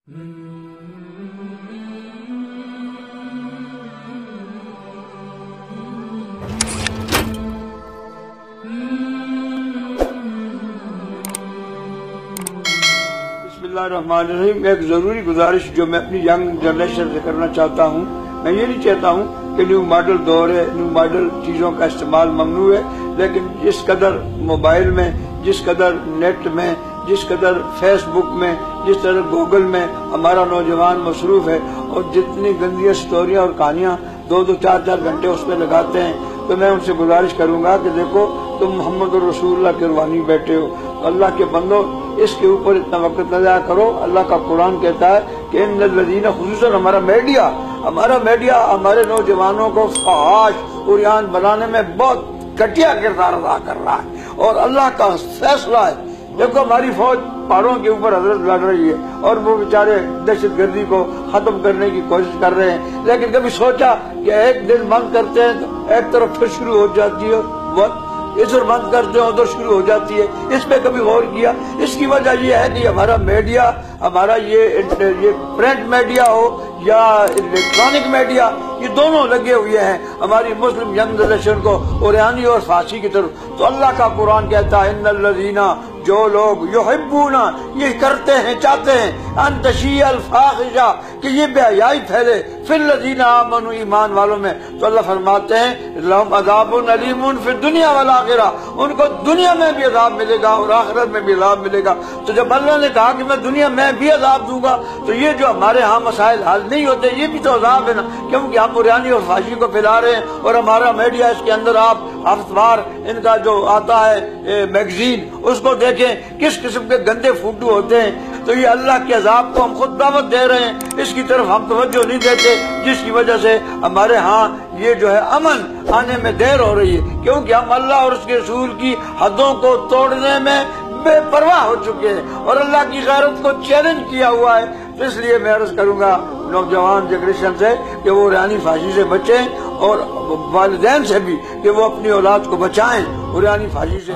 بسم اللہ الرحمن الرحیم۔ ایک ضروری گزارش جو میں اپنی ینگ جنریشن سے کرنا چاہتا ہوں، میں یہ نہیں چاہتا ہوں کہ نیو ماڈل دور ہے، نیو ماڈل چیزوں کا استعمال ممنوع ہے، لیکن جس قدر موبائل میں، جس قدر نیٹ میں، جس قدر فیس بک میں، جس طرح گوگل میں ہمارا نوجوان مصروف ہے اور جتنی گندی سٹوریاں اور کہانیاں 2-4 گھنٹے اس میں لگاتے ہیں، تو میں ان سے گزارش کروں گا کہ دیکھو تم محمد رسول اللہ کے روحانی بیٹھے ہو، اللہ کے بندو اس کے اوپر اتنا وقت نہ ضائع کرو۔ اللہ کا قرآن کہتا ہے کہ ان الذین، خصوصاً ہمارا میڈیا ہمارے نوجوانوں کو فحاش عریان بنانے میں بہت گھٹیا کردار ادا کر رہا ہے، اور اللہ کا فیصلہ ہے۔ دیکھو ہماری فوج پہاڑوں کے اوپر حضرت لڑ رہی ہے اور وہ بیچارے دہشت گردی کو ختم کرنے کی کوشش کر رہے ہیں، لیکن کبھی سوچا کہ ایک دن بند کرتے ہیں تو ایک طرف پھر شروع ہو جاتی ہے، ادھر بند کرتے ہیں ادھر شروع ہو جاتی ہے۔ اس پہ کبھی غور کیا؟ اس کی وجہ یہ ہے کہ ہمارا میڈیا، ہمارا یہ پرنٹ میڈیا ہو یا الیکٹرانک میڈیا، یہ دونوں لگے ہوئے ہیں ہماری مسلم ینگ جنریشن کو عریانی اور فحاشی کی طرف۔ تو اللہ کا قرآن کہتا ہے ان الذین، جو لوگ یحبون، یہ کرتے ہیں، چاہتے ہیں، ان تشیع الفاحشہ، کہ یہ بے حیائی پھیلے، فی الذین آمنوا، ایمان والوں میں، تو اللہ فرماتے ہیں لہم عذاب علیم فی الدنیا والآخرہ، ان کو دنیا میں بھی عذاب ملے گا اور آخرت میں بھی عذاب ملے گا۔ تو جب اللہ نے کہا کہ میں دنیا میں بھی عذاب دوں گا، تو یہ جو ہمارے ہاں مسائل حل نہیں ہوتے، یہ بھی تو عذاب ہے نا، کیونکہ ہم عریانی اور فحاشی کو پھیلا رہے ہیں، اور ہمارا میڈیا اس کے اندر آپ ہفتوار ان کا جو آتا ہے میگزین، اس کو دیکھیں کس قسم کے گندے فوٹو ہوتے ہیں۔ تو یہ اللہ کے عذاب کو ہم خود دعوت دے رہے ہیں، اس کی طرف ہم توجہ نہیں دیتے، جس کی وجہ سے ہمارے ہاں یہ جو ہے امن آنے میں دیر ہو رہی ہے، کیونکہ ہم اللہ اور اس کے رسول کی حدوں کو توڑنے میں بے پرواہ ہو چکے ہیں اور اللہ کی غیرت کو چیلنج کیا ہوا ہے۔ تو اس لیے میں عرض کروں گا نوجوان جنریشن سے کہ وہ عریانی فحاشی سے بچیں، اور والدین سے بھی کہ وہ اپنی اولاد کو بچائیں عریانی فحاشی سے۔